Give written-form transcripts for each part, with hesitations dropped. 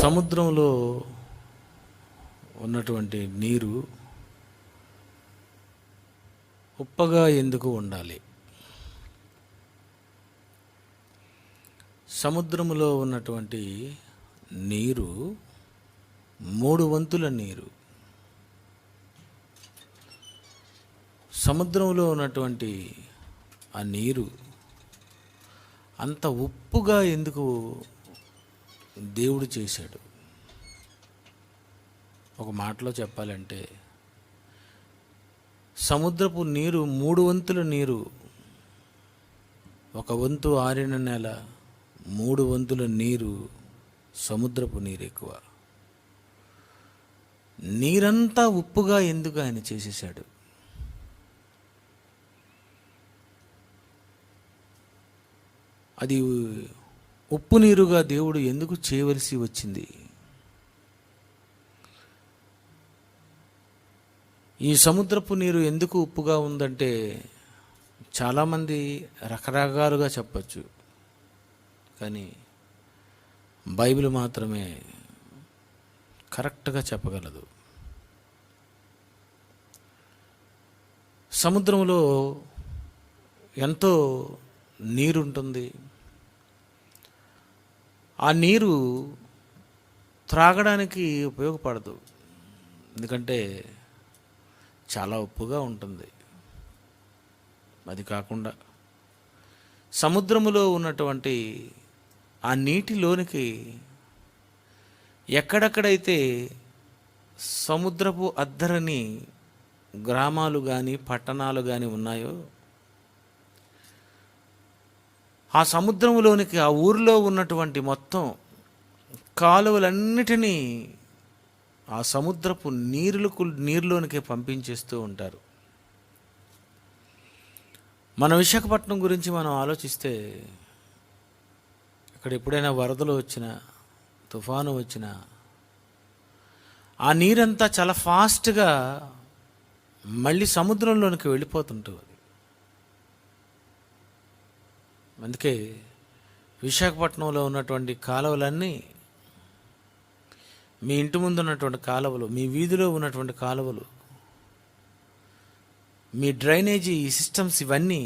సముద్రంలో ఉన్నటువంటి నీరు ఉప్పగా ఎందుకు ఉండాలి? సముద్రంలో ఉన్నటువంటి నీరు 3 వంతుల నీరు. సముద్రంలో ఉన్నటువంటి ఆ నీరు అంత ఉప్పుగా ఎందుకు దేవుడు చేశాడు? ఒక మాటలో చెప్పాలంటే సముద్రపు నీరు 3 వంతుల నీరు. 1 వంతు ఆరిన నేల, 3 వంతుల నీరు సముద్రపు నీరు ఎక్కువ. నీరంతా ఉప్పుగా ఎందుకు ఆయన చేసేసాడు? అది ఉప్పు నీరుగా దేవుడు ఎందుకు చేయవలసి వచ్చింది? ఈ సముద్రపు నీరు ఎందుకు ఉప్పుగా ఉందంటే చాలామంది రకరకాలుగా చెప్పచ్చు, కానీ బైబిల్ మాత్రమే కరెక్ట్గా చెప్పగలదు. సముద్రంలో ఎంతో నీరు ఉంటుంది. ఆ నీరు త్రాగడానికి ఉపయోగపడదు, ఎందుకంటే చాలా ఉప్పుగా ఉంటుంది. అది కాకుండా సముద్రములో ఉన్నటువంటి ఆ నీటిలోనికి ఎక్కడెక్కడైతే సముద్రపు అద్దరని గ్రామాలు కానీ పట్టణాలు కానీ ఉన్నాయో, ఆ సముద్రంలోనికి ఆ ఊరిలో ఉన్నటువంటి మొత్తం కాలువలన్నిటినీ ఆ సముద్రపు నీరులోనికి పంపించేస్తూ ఉంటారు. మన విశాఖపట్నం గురించి మనం ఆలోచిస్తే, ఇక్కడ ఎప్పుడైనా వరదలు వచ్చినా, తుఫాను వచ్చినా, ఆ నీరంతా చాలా ఫాస్ట్గా మళ్ళీ సముద్రంలోనికి వెళ్ళిపోతుంటుంది. అందుకే విశాఖపట్నంలో ఉన్నటువంటి కాలువలన్నీ, మీ ఇంటి ముందు ఉన్నటువంటి కాలువలు, మీ వీధిలో ఉన్నటువంటి కాలువలు, మీ డ్రైనేజీ సిస్టమ్స్, ఇవన్నీ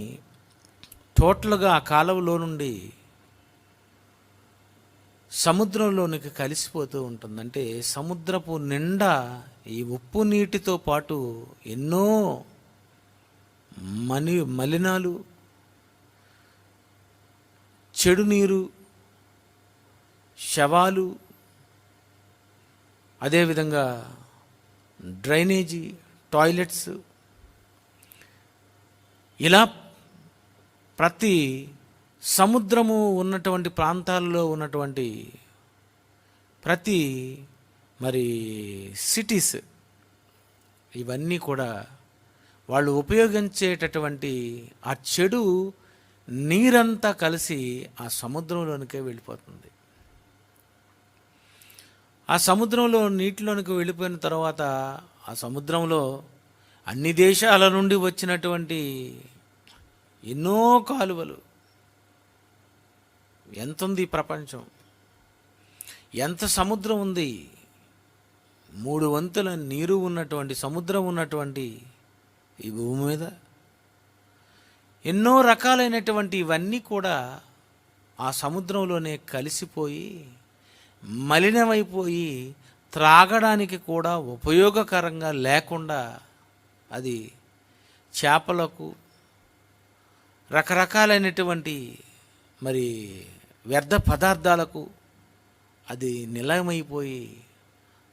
టోటల్గా ఆ కాలువలో నుండి సముద్రంలోనికి కలిసిపోతూ ఉంటుంది. అంటే సముద్రపు నిండా ఈ ఉప్పు నీటితో పాటు ఎన్నో మలినాలు, చెడు నీరు, శవాలు, అదేవిధంగా డ్రైనేజీ, టాయిలెట్స్, ఇలా ప్రతి సముద్రము ఉన్నటువంటి ప్రాంతాల్లో ఉన్నటువంటి ప్రతి సిటీస్, ఇవన్నీ కూడా వాళ్ళు ఉపయోగించేటటువంటి ఆ చెడు నీరంతా కలిసి ఆ సముద్రంలోనికే వెళ్ళిపోతుంది. ఆ సముద్రంలో నీటిలోనికి వెళ్ళిపోయిన తర్వాత ఆ సముద్రంలో అన్ని దేశాల నుండి వచ్చినటువంటి ఎన్నో కాలువలు, ఎంత ఉంది ప్రపంచం, ఎంత సముద్రం ఉంది, 3 వంతుల నీరు ఉన్నటువంటి సముద్రం ఉన్నటువంటి ఈ భూమి మీద ఎన్నో రకాలైనటువంటి ఇవన్నీ కూడా ఆ సముద్రంలోనే కలిసిపోయి మలినమైపోయి త్రాగడానికి కూడా ఉపయోగకరంగా లేకుండా అది చేపలకు, రకరకాలైనటువంటి వ్యర్థ పదార్థాలకు అది నిలయమైపోయి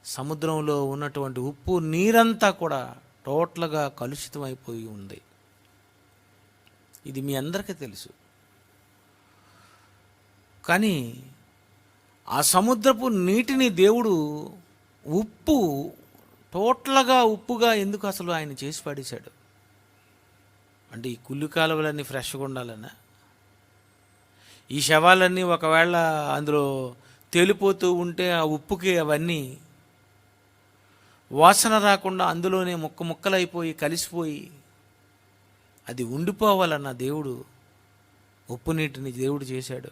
సముద్రంలో ఉన్నటువంటి ఉప్పు నీరంతా కూడా టోటల్గా కలుషితమైపోయి ఉంది. ఇది మీ అందరికీ తెలుసు. కానీ ఆ సముద్రపు నీటిని దేవుడు టోటల్గా ఉప్పుగా ఎందుకు అసలు ఆయన చేసి పడేశాడు? అంటే ఈ కుళ్ళు కాలువలన్నీ ఫ్రెష్గా ఉండాలన్నా, ఈ శవాలన్నీ ఒకవేళ అందులో తేలిపోతూ ఉంటే ఆ ఉప్పుకి అవన్నీ వాసన రాకుండా అందులోనే ముక్కలైపోయి కలిసిపోయి అది ఉండిపోవాలన్న దేవుడు ఉప్పు నీటిని దేవుడు చేశాడు.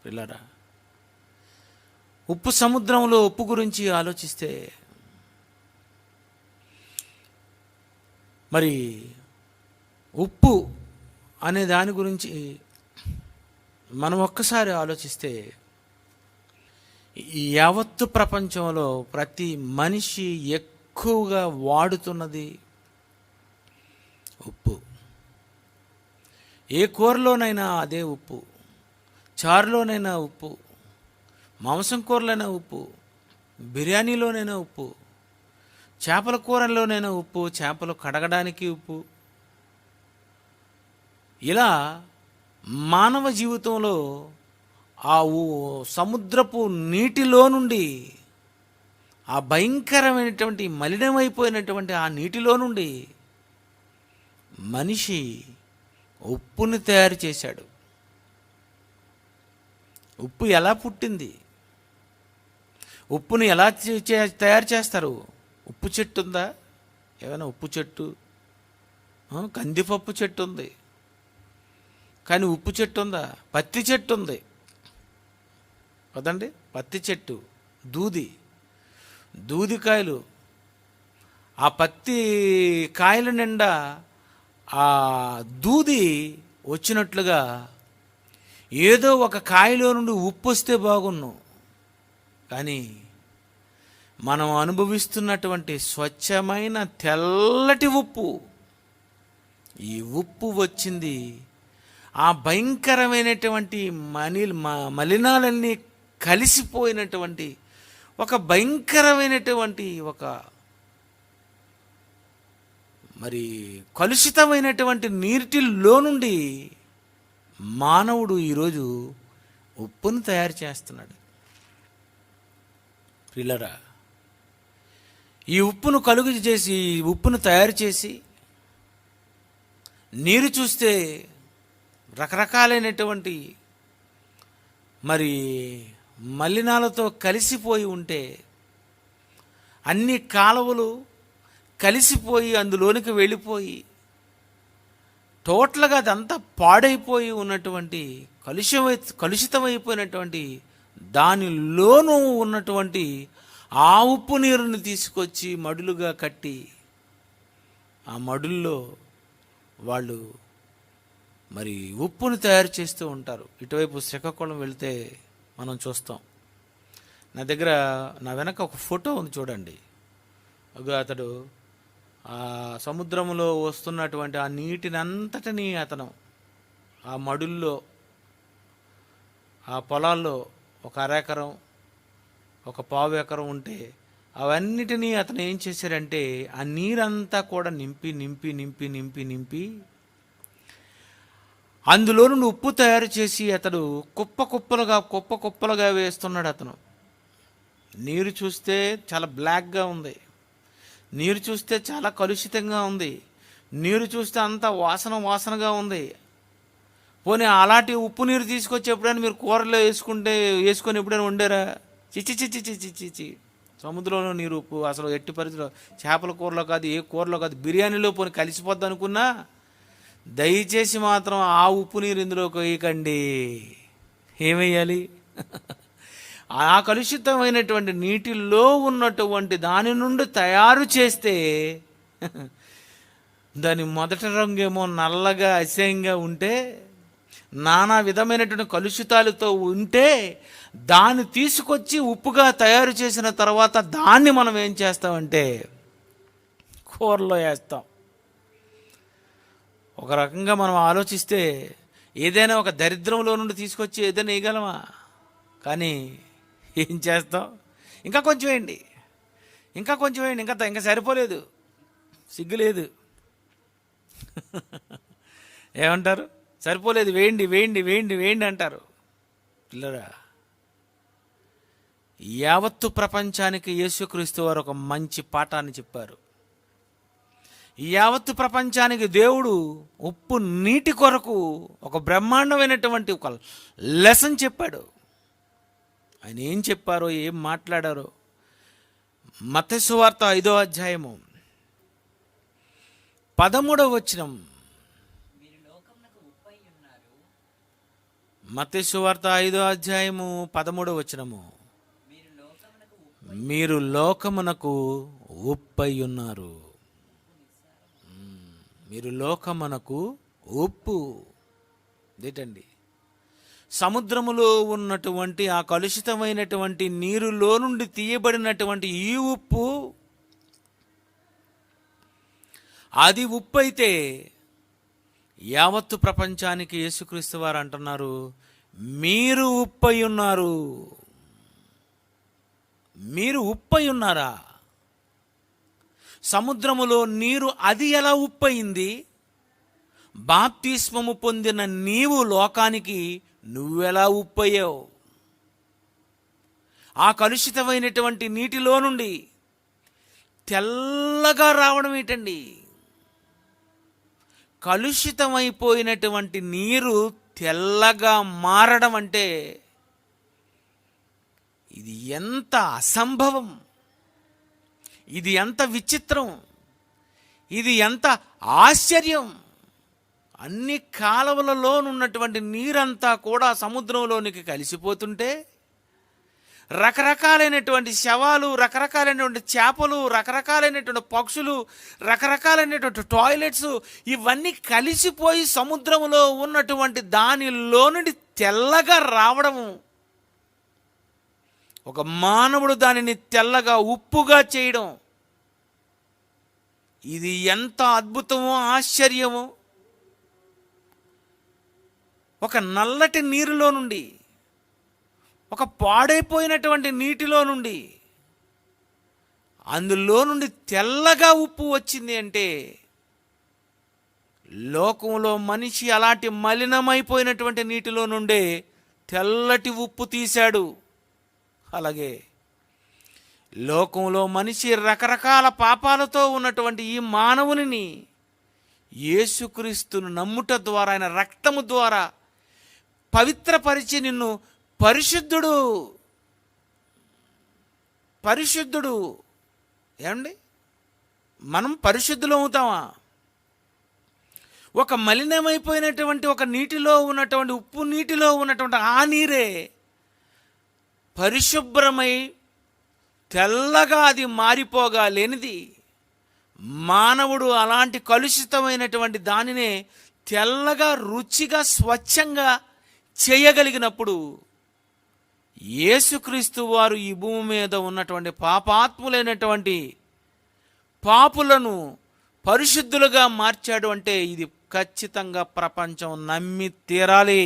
పిల్లరా, ఉప్పు సముద్రంలో ఉప్పు గురించి ఆలోచిస్తే మరి ఉప్పు అనే దాని గురించి మనం ఒక్కసారి ఆలోచిస్తే ఈ యావత్తు ప్రపంచంలో ప్రతి మనిషి ఎక్కువగా వాడుతున్నది ఉప్పు. ఏ కూరలోనైనా అదే ఉప్పు, చారులోనైనా ఉప్పు, మాంసం కూరలోనైనా ఉప్పు, బిర్యానీలోనైనా ఉప్పు, చేపల కూరలోనైనా ఉప్పు, చేపలు కడగడానికి ఉప్పు. ఇలా మానవ జీవితంలో ఆ సముద్రపు నీటిలో నుండి, ఆ భయంకరమైనటువంటి మలినమైపోయినటువంటి ఆ నీటిలో నుండి మనిషి ఉప్పుని తయారు చేశాడు. ఉప్పు ఎలా పుట్టింది? ఉప్పుని ఎలా తయారు చేస్తారు? ఉప్పు చెట్టు ఉందా? ఏమైనా ఉప్పు చెట్టు, కందిపప్పు చెట్టు ఉంది, కానీ ఉప్పు చెట్టు ఉందా? పత్తి చెట్టు ఉంది కదండి, పత్తి చెట్టు, దూదికాయలు. ఆ పత్తి కాయల నిండా ఆ దూది వచ్చినట్లుగా ఏదో ఒక కాయలో నుండి ఉప్పు వస్తే బాగున్ను. కానీ మనం అనుభవిస్తున్నటువంటి స్వచ్ఛమైన తెల్లటి ఉప్పు, ఈ ఉప్పు వచ్చింది ఆ భయంకరమైనటువంటి మలినాలన్నీ కలిసిపోయినటువంటి ఒక భయంకరమైనటువంటి ఒక మరి కలుషితమైనటువంటి నీటిలో నుండి మానవుడు ఈరోజు ఉప్పును తయారు చేస్తున్నాడు. ప్రియులారా, ఈ ఉప్పును కలుగు చేసి, ఉప్పును తయారు చేసి, నీరు చూస్తే రకరకాలైనటువంటి మరి మలినాలతో కలిసిపోయి ఉంటే, అన్ని కాలువలు కలిసిపోయి అందులోనికి వెళ్ళిపోయి టోటల్గా అదంతా పాడైపోయి ఉన్నటువంటి కలుషితమైపోయినటువంటి దానిలోనూ ఉన్నటువంటి ఆ ఉప్పు నీరుని తీసుకొచ్చి మడులుగా కట్టి, ఆ మడుల్లో వాళ్ళు మరి ఉప్పును తయారు చేస్తూ ఉంటారు. ఇటువైపు శ్రీకాకుళం వెళితే మనం చూస్తాం. నా వెనక ఒక ఫోటో ఉంది చూడండి. అతడు ఆ సముద్రంలో వస్తున్నటువంటి ఆ నీటిని అంతటినీ అతను ఆ మడుల్లో, ఆ పొలాల్లో ఒక అరెకరం, ఒక పావు ఎకరం ఉంటే అవన్నిటినీ అతను ఏం చేశారంటే ఆ నీరంతా కూడా నింపి అందులో నుండి ఉప్పు తయారు చేసి అతడు కుప్ప కుప్పలుగా వేస్తున్నాడు. అతను నీరు చూస్తే చాలా బ్లాక్గా ఉంది, నీరు చూస్తే చాలా కలుషితంగా ఉంది, నీరు చూస్తే అంతా వాసనగా ఉంది. పోనీ అలాంటి ఉప్పు నీరు తీసుకొచ్చి ఎప్పుడైనా మీరు కూరలో వేసుకొని ఎప్పుడైనా వండారా? చిచ్చి. సముద్రంలో నీరు ఉప్పు అసలు ఎట్టి పరిస్థితిలో చేపల కూరలో కాదు, ఏ కూరలో కాదు, బిర్యానీలో పోనీ కలిసిపోద్ది అనుకున్నా దయచేసి మాత్రం ఆ ఉప్పు నీరు ఇందులోకి వేయకండి. ఏమేయాలి? ఆ కలుషితమైనటువంటి నీటిలో ఉన్నటువంటి దాని నుండి తయారు చేస్తే దాని మొదటి రంగేమో నల్లగా అసహ్యంగా ఉంటే, నానా విధమైనటువంటి కలుషితాలతో ఉంటే, దాన్ని తీసుకొచ్చి ఉప్పుగా తయారు చేసిన తర్వాత దాన్ని మనం ఏం చేస్తామంటే కూరలో వేస్తాం. ఒక రకంగా మనం ఆలోచిస్తే ఏదైనా ఒక దరిద్రంలో నుండి తీసుకొచ్చి ఏదైనా వేయగలమా? కానీ ఏం చేస్తాం? ఇంకా కొంచెం వేయండి, ఇంకా సరిపోలేదు, సిగ్గులేదు. ఏమంటారు? సరిపోలేదు, వేయండి అంటారు. పిల్లరా, యావత్తు ప్రపంచానికి యేసుక్రీస్తు వారు ఒక మంచి పాఠాన్ని చెప్పారు. యావత్తు ప్రపంచానికి దేవుడు ఉప్పు నీటి కొరకు ఒక బ్రహ్మాండమైనటువంటి ఒక లెసన్ చెప్పాడు. ఆయన ఏం చెప్పారో, ఏం మాట్లాడారో మత్తయి సువార్త 5వ అధ్యాయము 13వ వచనం. మత్తయి సువార్త 5వ అధ్యాయము 13వ వచనము. మీరు లోకమునకు ఉప్పై ఉన్నారు. మీరు లోకమునకు ఉప్పు. ఏంటండి? సముద్రములో ఉన్నటువంటి ఆ కలుషితమైనటువంటి నీరులో నుండి తీయబడినటువంటి ఈ ఉప్పు, అది ఉప్పు అయితే యావత్తు ప్రపంచానికి యేసుక్రీస్తు వారు అంటున్నారు, మీరు ఉప్పై ఉన్నారు. మీరు ఉప్పై ఉన్నారా? సముద్రములో నీరు అది ఎలా ఉప్పయింది? బాప్తిస్మము పొందిన నీవు లోకానికి నువ్వెలా ఉప్పయ్యావు? ఆ కలుషితమైనటువంటి నీటిలో నుండి తెల్లగా రావడం ఏంటండి? కలుషితమైపోయినటువంటి నీరు తెల్లగా మారడం అంటే ఇది ఎంత అసంభవం, ఇది ఎంత విచిత్రం, ఇది ఎంత ఆశ్చర్యం. అన్ని కాలువలలో ఉన్నటువంటి నీరంతా కూడా సముద్రంలోనికి కలిసిపోతుంటే, రకరకాలైనటువంటి శవాలు, రకరకాలైనటువంటి చేపలు, రకరకాలైనటువంటి పక్షులు, రకరకాలైనటువంటి టాయిలెట్స్ ఇవన్నీ కలిసిపోయి సముద్రంలో ఉన్నటువంటి దానిలో నుండి తెల్లగా రావడము, ఒక మానవుడు దానిని తెల్లగా ఉప్పుగా చేయడం, ఇది ఎంత అద్భుతమో ఆశ్చర్యమో. ఒక నల్లటి నీరులో నుండి, ఒక పాడైపోయినటువంటి నీటిలో నుండి, అందులో నుండి తెల్లగా ఉప్పు వచ్చింది అంటే, లోకంలో మనిషి అలాంటి మలినమైపోయినటువంటి నీటిలో నుండే తెల్లటి ఉప్పు తీశాడు. అలాగే లోకంలో మనిషి రకరకాల పాపాలతో ఉన్నటువంటి ఈ మానవుని యేసుక్రీస్తును నమ్ముట ద్వారా, ఆయన రక్తము ద్వారా పవిత్రపరిచి నిన్ను పరిశుద్ధుడు పరిశుద్ధుడు ఏమండి? మనం పరిశుద్ధులు అవుతామా? ఒక మలినమైపోయినటువంటి ఒక నీటిలో ఉన్నటువంటి ఉప్పు నీటిలో ఉన్నటువంటి ఆ నీరే పరిశుభ్రమై తెల్లగా అది మారిపోగా లేనిది. మానవుడు అలాంటి కలుషితమైనటువంటి దానినే తెల్లగా, రుచిగా, స్వచ్ఛంగా చేయగలిగినప్పుడు యేసుక్రీస్తు వారు ఈ భూమి మీద ఉన్నటువంటి పాపాత్ములైనటువంటి పాపులను పరిశుద్ధులుగా మార్చాడు అంటే ఇది ఖచ్చితంగా ప్రపంచం నమ్మి తీరాలి.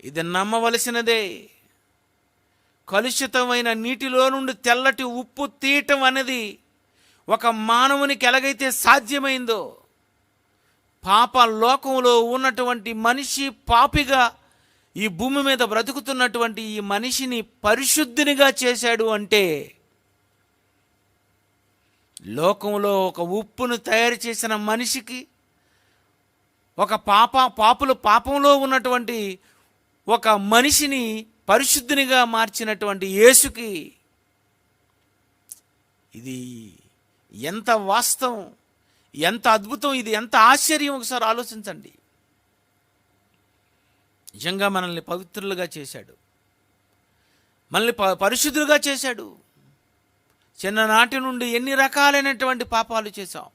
ఇది నమ్మవలసినదే. కలుషితమైన నీటిలో నుండి తెల్లటి ఉప్పు తీయటం అనేది ఒక మానవునికి ఎలాగైతే సాధ్యమైందో, పాప లోకంలో ఉన్నటువంటి మనిషి పాపిగా ఈ భూమి మీద బ్రతుకుతున్నటువంటి ఈ మనిషిని పరిశుద్ధినిగా చేశాడు అంటే, లోకంలో ఒక ఉప్పును తయారు చేసిన మనిషికి, ఒక పాపులు పాపంలో ఉన్నటువంటి ఒక మనిషిని పరిశుద్ధినిగా మార్చినటువంటి యేసుకి ఇది ఎంత వాస్తవం, ఎంత అద్భుతం, ఇది ఎంత ఆశ్చర్యం ఒకసారి ఆలోచించండి. నిజంగా మనల్ని పవిత్రులుగా చేశాడు, మనల్ని పరిశుద్ధులుగా చేశాడు. చిన్ననాటి నుండి ఎన్ని రకాలైనటువంటి పాపాలు చేశాం,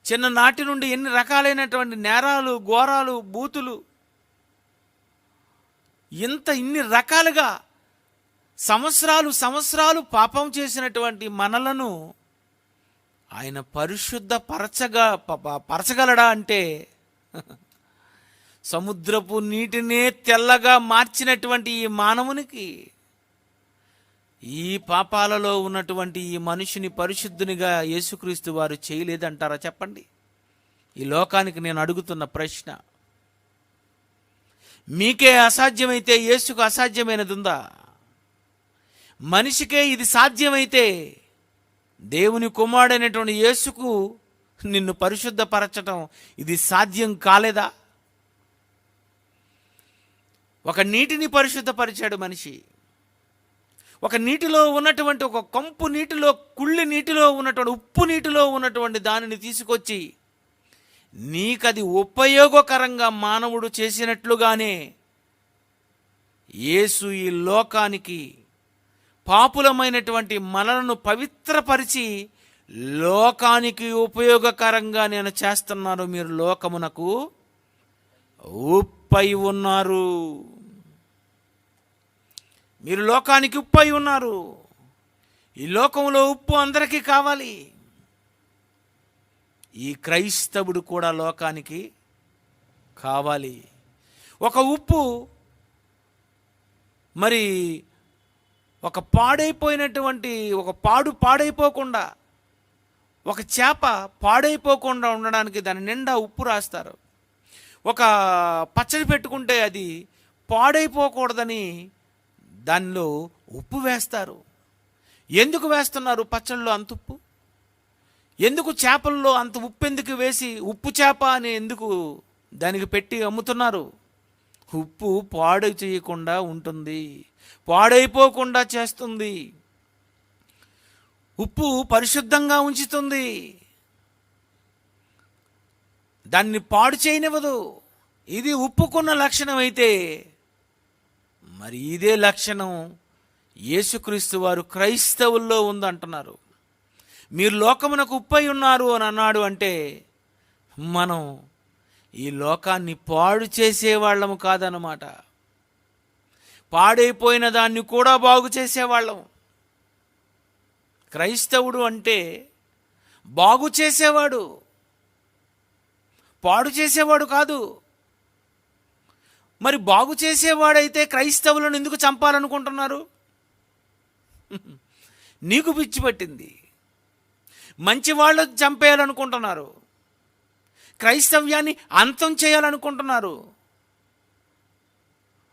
చిన్ననాటి నుండి ఎన్ని రకాలైనటువంటి నేరాలు, ఘోరాలు, బూతులు, ఇన్ని రకాలుగా సంవత్సరాలు పాపం చేసినటువంటి మనలను ఆయన పరచగలడా అంటే, సముద్రపు నీటినే తెల్లగా మార్చినటువంటి ఈ మానవునికి ఈ పాపాలలో ఉన్నటువంటి ఈ మనిషిని పరిశుద్ధునిగా యేసుక్రీస్తు వారు చేయలేదంటారా? చెప్పండి. ఈ లోకానికి నేను అడుగుతున్న ప్రశ్న. మీకే అసాధ్యమైతే యేసుకు అసాధ్యమైనది ఉందా? మనిషికే ఇది సాధ్యమైతే దేవుని కుమారుడైనటువంటి యేసుకు నిన్ను పరిశుద్ధపరచటం ఇది సాధ్యం కాలేదా? ఒక నీటిని పరిశుద్ధపరిచాడు మనిషి. ఒక నీటిలో ఉన్నటువంటి, ఒక కంపు నీటిలో, కుళ్ళి నీటిలో ఉన్నటువంటి, ఉప్పు నీటిలో ఉన్నటువంటి దానిని తీసుకొచ్చి నీకది ఉపయోగకరంగా మానవుడు చేసినట్లుగానే యేసు ఈ లోకానికి పాపులమైనటువంటి మనలను పవిత్రపరిచి లోకానికి ఉపయోగకరంగా నేను చేస్తున్నాను. మీరు లోకమునకు ఉప్పై ఉన్నారు. మీరు లోకానికి ఉప్పై ఉన్నారు. ఈ లోకంలో ఉప్పు అందరికీ కావాలి. ఈ క్రైస్తవుడు కూడా లోకానికి కావాలి. ఒక ఉప్పు మరి ఒక పాడైపోయినటువంటి ఒక పాడైపోకుండా, ఒక చేప పాడైపోకుండా ఉండడానికి దాని నిండా ఉప్పు రాస్తారు. ఒక పచ్చడి పెట్టుకుంటే అది పాడైపోకూడదని దానిలో ఉప్పు వేస్తారు. ఎందుకు వేస్తున్నారు పచ్చళ్ళలో అంత ఉప్పు? ఎందుకు చేపల్లో అంత ఉప్పు ఎందుకు వేసి ఉప్పు చేప అని ఎందుకు దానికి పెట్టి అమ్ముతున్నారు? ఉప్పు పాడు చేయకుండా ఉంటుంది, పాడైపోకుండా చేస్తుంది. ఉప్పు పరిశుద్ధంగా ఉంచుతుంది, దాన్ని పాడు చేయనివ్వదు. ఇది ఉప్పుకున్న లక్షణం అయితే మరి ఇదే లక్షణం యేసుక్రీస్తు వారు క్రైస్తవుల్లో ఉందంటున్నారు. మీరు లోకమునకు ఉప్పై ఉన్నారు అని అన్నాడు అంటే మనం ఈ లోకాన్ని పాడు చేసేవాళ్ళము కాదన్నమాట. పాడైపోయిన దాన్ని కూడా బాగు చేసేవాళ్ళం. క్రైస్తవుడు అంటే బాగు చేసేవాడు, పాడు చేసేవాడు కాదు. మరి బాగు చేసేవాడైతే క్రైస్తవులను ఎందుకు చంపాలనుకుంటున్నారు? నీకు పిచ్చి పట్టింది. మంచి వాళ్ళకు చంపేయాలనుకుంటున్నారు, క్రైస్తవ్యాన్ని అంతం చేయాలనుకుంటున్నారు.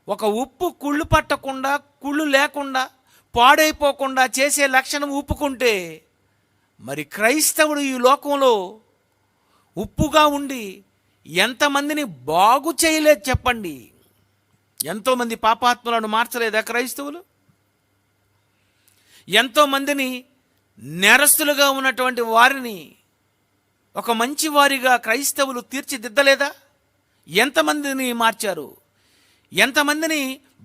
ఒక ఉప్పు కుళ్ళు పట్టకుండా, కుళ్ళు లేకుండా, పాడైపోకుండా చేసే లక్షణం ఉప్పుకుంటే మరి క్రైస్తవుడు ఈ లోకంలో ఉప్పుగా ఉండి ఎంతమందిని బాగు చేయలేదు చెప్పండి? ఎంతోమంది పాపాత్ములను మార్చలేదా క్రైస్తవులు? ఎంతోమందిని నేరస్తులుగా ఉన్నటువంటి వారిని ఒక మంచి వారిగా క్రైస్తవులు తీర్చిదిద్దలేదా? ఎంతమందిని మార్చారు, ఎంతమందిని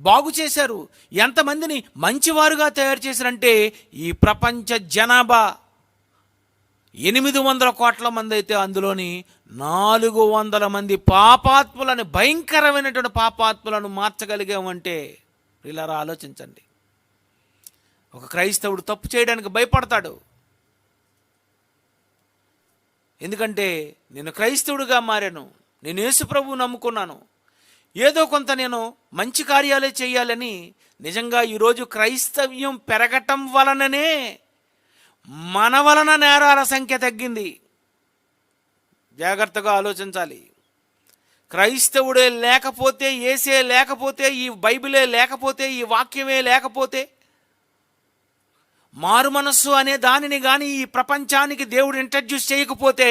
బాగు చేశారు, ఎంతమందిని మంచివారుగా తయారు చేశారంటే ఈ ప్రపంచ జనాభా 800 కోట్ల మంది అయితే అందులోని 400 మంది పాపాత్ములను, భయంకరమైనటువంటి పాపాత్ములను మార్చగలిగామంటే ఇలా ఆలోచించండి. ఒక క్రైస్తవుడు తప్పు చేయడానికి భయపడతాడు. ఎందుకంటే నేను క్రైస్తవుడిగా మారాను, నేను యేసు ప్రభువు నమ్ముకున్నాను, ఏదో కొంత నేను మంచి కార్యాలే చేయాలని. నిజంగా ఈరోజు క్రైస్తవ్యం పెరగటం వలననే మన వలన నేరాల సంఖ్య తగ్గింది. జాగ్రత్తగా ఆలోచించాలి. క్రైస్తవుడే లేకపోతే, యేసే లేకపోతే, ఈ బైబిలే లేకపోతే, ఈ వాక్యమే లేకపోతే, మారు మనస్సు అనే దానిని కానీ ఈ ప్రపంచానికి దేవుడు ఇంట్రడ్యూస్ చేయకపోతే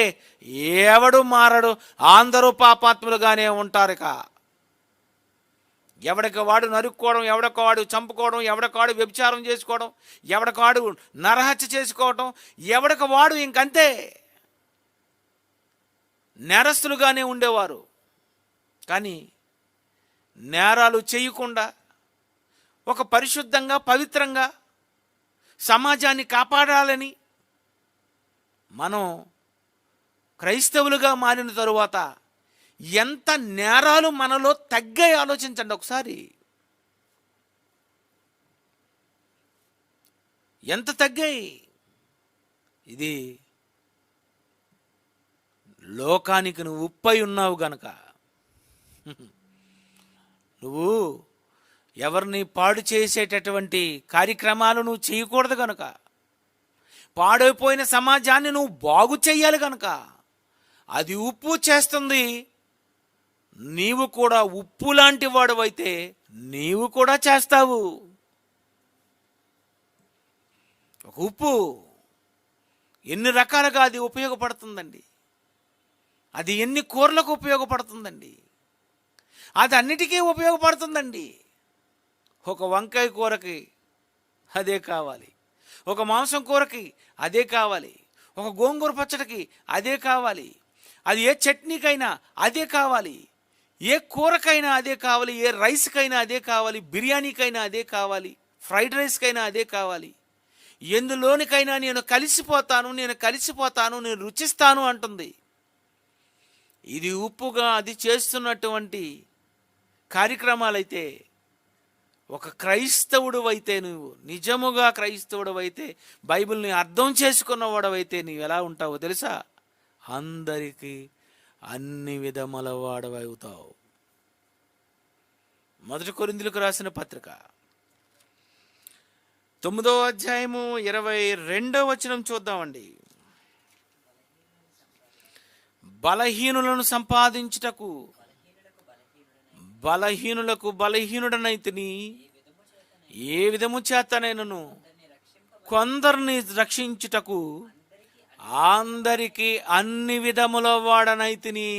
ఎవడు మారడు, అందరూ పాపాత్ములుగానే ఉంటారు. ఎవడికి వాడు నరుక్కోవడం, ఎవడికి వాడు చంపుకోవడం, ఎవడికి వాడు వ్యభిచారం చేసుకోవడం, ఎవడికి వాడు నరహత్య చేసుకోవడం, ఎవడికి వాడు ఇంకంతే నేరస్తులుగానే ఉండేవారు. కానీ నేరాలు చేయకుండా ఒక పరిశుద్ధంగా, పవిత్రంగా సమాజాన్ని కాపాడాలని మనం క్రైస్తవులుగా మారిన తరువాత ఎంత నేరాలు మనలో తగ్గాయి ఆలోచించండి ఒకసారి. ఎంత తగ్గాయి. ఇది లోకానికి నువ్వు ఉప్పై ఉన్నావు గనక. నువ్వు ఎవరిని పాడు చేసేటటువంటి కార్యక్రమాలు నువ్వు చేయకూడదు కనుక, పాడైపోయిన సమాజాన్ని నువ్వు బాగు చేయాలి కనుక, అది ఉప్పు చేస్తుంది. నీవు కూడా ఉప్పు లాంటి వాడువైతే నీవు కూడా చేస్తావు. ఒక ఉప్పు ఎన్ని రకాలుగా అది ఉపయోగపడుతుందండి. అది ఎన్ని కూరలకు ఉపయోగపడుతుందండి. అది అన్నిటికీ ఉపయోగపడుతుందండి. ఒక వంకాయ కూరకి అదే కావాలి, ఒక మాంసం కూరకి అదే కావాలి, ఒక గోంగూర పచ్చడికి అదే కావాలి, అది ఏ చట్నీకైనా అదే కావాలి, ఏ కూరకైనా అదే కావాలి, ఏ రైస్కైనా అదే కావాలి, బిర్యానీకైనా అదే కావాలి, ఫ్రైడ్ రైస్కైనా అదే కావాలి. ఎందులోనికైనా నేను కలిసిపోతాను, నేను రుచిస్తాను అంటుంది. ఇది ఉప్పుగా అది చేస్తున్నటువంటి కార్యక్రమాలైతే, ఒక క్రైస్తవుడు అయితే, నువ్వు నిజముగా క్రైస్తవుడు అయితే, బైబిల్ని అర్థం చేసుకున్నవాడవైతే నీవు ఎలా ఉంటావో తెలుసా? అందరికీ అన్ని విధముల వాడవవుతావు. 1 కొరింథీయులకు రాసిన పత్రిక 9వ అధ్యాయము 22వ వచనం చూద్దామండి. బలహీనులను సంపాదించుటకు బలహీనులకు బలహీనుడనైతిని, ఏ విధము చేతనైనను కొందరిని రక్షించుటకు అందరికీ అన్ని విధముల వాడనైతిని.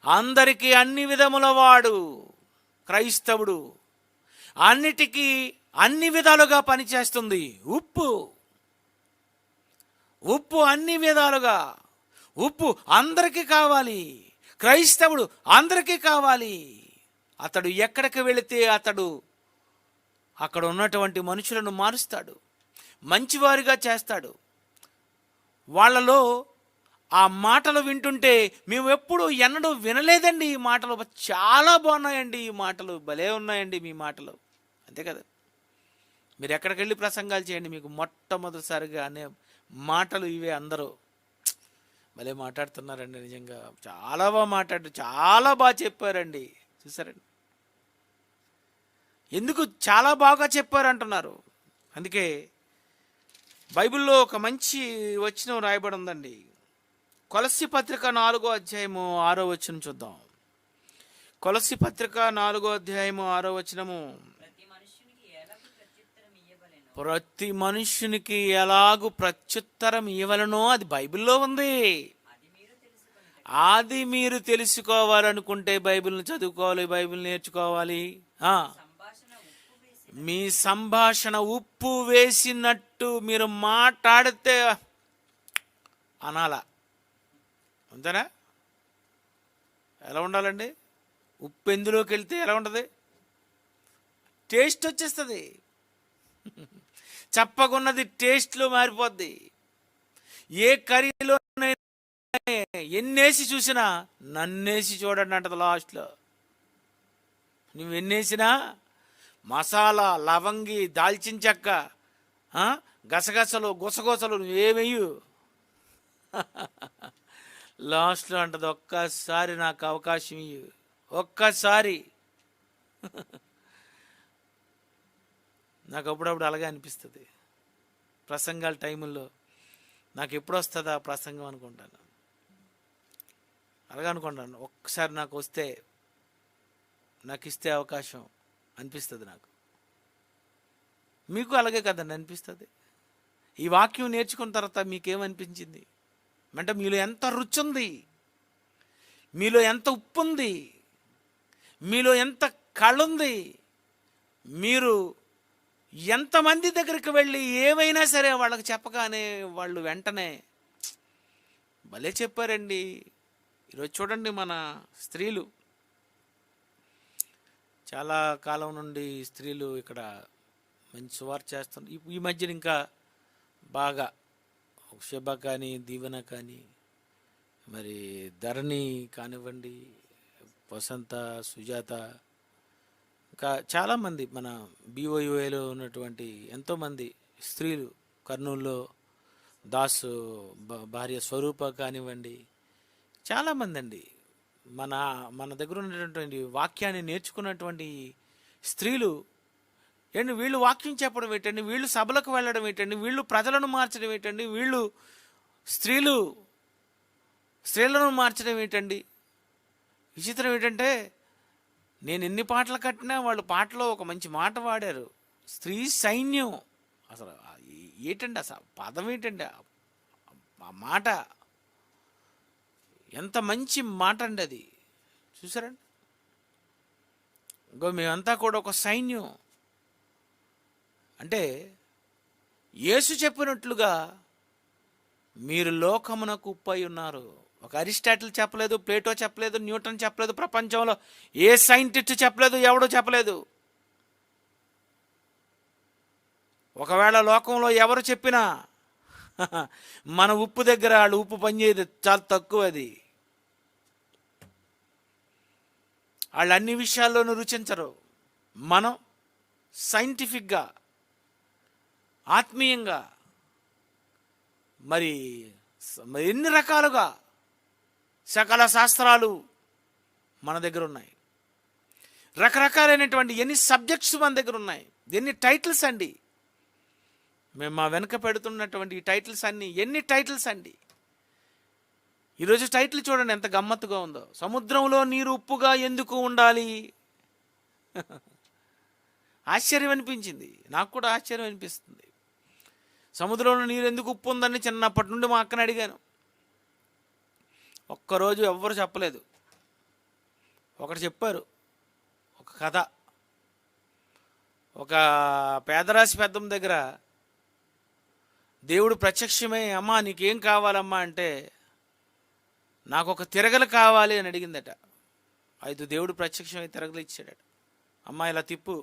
అందరికీ అన్ని విధముల వాడు క్రైస్తవుడు. అన్నిటికీ అన్ని విధాలుగా పనిచేస్తుంది ఉప్పు. ఉప్పు అన్ని విధాలుగా, ఉప్పు అందరికీ కావాలి. క్రైస్తవుడు అందరికీ కావాలి. అతడు ఎక్కడికి వెళితే అతడు అక్కడ ఉన్నటువంటి మనుషులను మారుస్తాడు, మంచివారిగా చేస్తాడు. వాళ్ళలో ఆ మాటలు వింటుంటే మేము ఎప్పుడు ఎన్నడూ వినలేదండి ఈ మాటలు, చాలా బాగున్నాయండి ఈ మాటలు, భలే ఉన్నాయండి మీ మాటలు, అంతే కదా. మీరు ఎక్కడికి వెళ్ళి ప్రసంగాలు చేయండి, మీకు మొట్టమొదటిసారిగా అనే మాటలు ఇవే. అందరూ భలే మాట్లాడుతున్నారండి, నిజంగా చాలా బాగా చాలా బాగా చెప్పారండి. చూసారండి, ఎందుకు చాలా బాగా చెప్పారు అంటున్నారు? అందుకే బైబిల్లో ఒక మంచి వచనం రాయబడి ఉందండి. కొలస్సీ పత్రిక 4వ అధ్యాయము 6వ వచనం చూద్దాం. కొలస్సీ పత్రిక 4వ అధ్యాయము 6వ వచనము. ప్రతి మనుష్యునికి ఎలాగూ ప్రత్యుత్తరం ఇవ్వలనో అది బైబిల్లో ఉంది. అది మీరు తెలుసుకోవాలనుకుంటే బైబిల్ని చదువుకోవాలి, బైబిల్ నేర్చుకోవాలి. మీ సంభాషణ ఉప్పు వేసినట్టు మీరు మాట్లాడితే అనాల, అంతేనా? ఎలా ఉండాలండి? ఉప్పు ఎందులోకి వెళ్తే ఎలా ఉంటుంది? టేస్ట్ వచ్చేస్తుంది. చప్పకున్నది టేస్ట్లో మారిపోద్ది. ఏ కర్రీలో ఎన్నేసి చూసినా నన్నేసి చూడండి అంటది లాస్ట్లో. నువ్వు ఎన్నేసినా మసాలా, లవంగి, దాల్చిన చెక్క, గసగసలు, గుసగుసలు నువ్వేమయ్యు లాస్ట్లో అంటది ఒక్కసారి నాకు అవకాశం ఇయ్యు, ఒక్కసారి. నాకు అప్పుడప్పుడు అలాగే అనిపిస్తుంది ప్రసంగాల టైముల్లో. నాకు ఎప్పుడు వస్తుందా ప్రసంగం అనుకుంటాను, అలాగే అనుకుంటాను. ఒక్కసారి నాకు వస్తే, నాకు ఇస్తే అవకాశం అనిపిస్తుంది నాకు. మీకు అలాగే కదండి అనిపిస్తుంది. ఈ వాక్యం నేర్చుకున్న తర్వాత మీకేమనిపించింది అంటే, మీలో ఎంత రుచి ఉంది, మీలో ఎంత ఉప్పు ఉంది, మీలో ఎంత కళ ఉంది, మీరు ఎంతమంది దగ్గరికి వెళ్ళి ఏమైనా సరే వాళ్ళకి చెప్పగానే వాళ్ళు వెంటనే భలే చెప్పారండి. ఈరోజు చూడండి, మన స్త్రీలు చాలా కాలం నుండి స్త్రీలు ఇక్కడ మంచి సువార్త చేస్తున్నారు. ఈ మధ్యన ఇంకా బాగా శుభ కానీ, దీవెన కానీ, మరి ధరణి కానివ్వండి, వసంత, సుజాత, ఇంకా చాలామంది మన బీఓయూఏలో ఉన్నటువంటి ఎంతోమంది స్త్రీలు, కర్నూలులో దాసు భార్య స్వరూప కానివ్వండి, చాలామంది అండి మన దగ్గర ఉన్నటువంటి వాక్యాన్ని నేర్చుకున్నటువంటి స్త్రీలు ఏంటి, వీళ్ళు వాక్యం చెప్పడం ఏంటండి, వీళ్ళు సభలకు వెళ్ళడం ఏంటండి, వీళ్ళు ప్రజలను మార్చడం ఏంటండి, వీళ్ళు స్త్రీలను మార్చడం ఏంటండి. విచిత్రం ఏంటంటే, నేను ఎన్ని పాటలు కట్టినా వాళ్ళు పాటలో ఒక మంచి మాట వాడారు, స్త్రీ సైన్యం. అసలు ఏంటండి, అసలు పదం ఏంటండి ఆ మాట, ఎంత మంచి మాట అండి అది. చూసారండి, ఇంకో మేమంతా కూడా ఒక సైన్యం. అంటే యేసు చెప్పినట్లుగా మీరు లోకమునకు ఉప్పై ఉన్నారు. ఒక అరిస్టాటిల్ చెప్పలేదు, ప్లేటో చెప్పలేదు, న్యూటన్ చెప్పలేదు, ప్రపంచంలో ఏ సైంటిస్ట్ చెప్పలేదు, ఎవడో చెప్పలేదు. ఒకవేళ లోకంలో ఎవరు చెప్పినా మన ఉప్పు దగ్గర వాళ్ళు ఉప్పు పనిచేయదు, చాలా తక్కువ అది. వాళ్ళు అన్ని విషయాల్లోనూ రుచించరు. మనం సైంటిఫిక్గా, ఆత్మీయంగా, మరి ఎన్ని రకాలుగా సకల శాస్త్రాలు మన దగ్గర ఉన్నాయి. రకరకాలైనటువంటి ఎన్ని సబ్జెక్ట్స్ మన దగ్గర ఉన్నాయి, ఎన్ని టైటిల్స్ అండి. మేము మా వెనక పెడుతున్నటువంటి ఈ టైటిల్స్ అన్నీ ఎన్ని టైటిల్స్ అండి. ఈరోజు టైటిల్ చూడండి ఎంత గమ్మత్తుగా ఉందో. సముద్రంలో నీరు ఉప్పుగా ఎందుకు ఉండాలి? ఆశ్చర్యం అనిపించింది, నాకు కూడా ఆశ్చర్యం అనిపిస్తుంది. సముద్రంలో నీరు ఎందుకు ఉప్పు ఉందని చిన్నప్పటి నుండి మా అక్కని అడిగాను. ఒక్కరోజు ఎవ్వరు చెప్పలేదు. ఒకటి చెప్పారు, ఒక కథ. ఒక పేదరాశి పెద్దమ్మ దగ్గర దేవుడు ప్రత్యక్షమై, అమ్మా నీకేం కావాలమ్మా అంటే, నాకు ఒక తిరగలు కావాలి అని అడిగిందట. అయితే దేవుడు ప్రత్యక్షమై తిరగలు ఇచ్చాడట. అమ్మా ఇలా తిప్పు,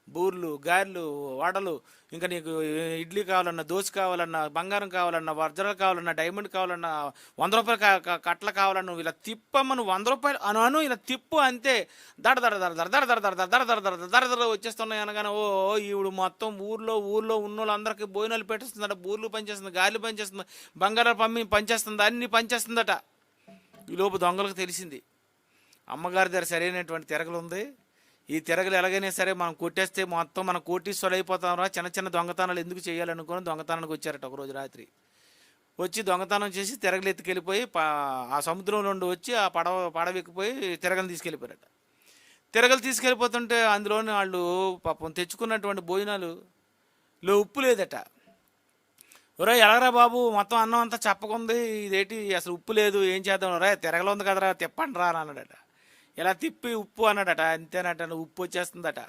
బూర్లు, గారెలు, వడలు, ఇంకా నీకు ఇడ్లీ కావాలన్నా, దోశ కావాలన్నా, బంగారం కావాలన్నా, వజ్రాలు కావాలన్నా, డైమండ్ కావాలన్నా, 100 రూపాయల కట్ల కావాలన్నా, నువ్వు ఇలా తిప్పమ్మ, నువ్వు 100 రూపాయలు అను ఇలా తిప్పు అంతే. దడ దడ దడ దడ దడ దడ దడ దడ దడ దడ దడ దడ వచ్చేస్తున్నాయి అనగానే, ఓ ఈవిడు మొత్తం ఊర్లో ఉన్న వాళ్ళందరికీ భోజనాలు పెట్టేస్తుందట, బూర్లు పనిచేస్తుంది, గారెలు పనిచేస్తుంది, బంగారాలు పనిచేస్తుంది, అన్ని పనిచేస్తుందట. ఈలోపు దొంగలకు తెలిసింది, అమ్మగారి దగ్గర సరైనటువంటి తిరగలు ఉంది, ఈ తిరగలు ఎలాగైనా సరే మనం కొట్టేస్తే మొత్తం మనం కోటీశ్వరులు అయిపోతాం, చిన్న చిన్న దొంగతనాలు ఎందుకు చేయాలనుకుని దొంగతనానికి వచ్చారట. ఒకరోజు రాత్రి వచ్చి దొంగతనం చేసి తిరగలు ఎత్తుకెళ్ళిపోయి ఆ సముద్రం నుండి వచ్చి ఆ పడవెక్కిపోయి తిరగలు తీసుకెళ్ళిపోయారట. తిరగలు తీసుకెళ్ళిపోతుంటే అందులోని వాళ్ళు పాపం తెచ్చుకున్నటువంటి భోజనాలులో ఉప్పు లేదట. ఒరే ఎలాగరా బాబు, మొత్తం అన్నం అంతా చెప్పకుంది, ఇదేంటి అసలు ఉప్పు లేదు, ఏం చేద్దాం రా, తిరగలు ఉంది కదరా తిప్పండి రా అని అన్నాడట. ఇలా తిప్పి ఉప్పు అన్నాడట. అంతేనట, ఉప్పు వచ్చేస్తుందట.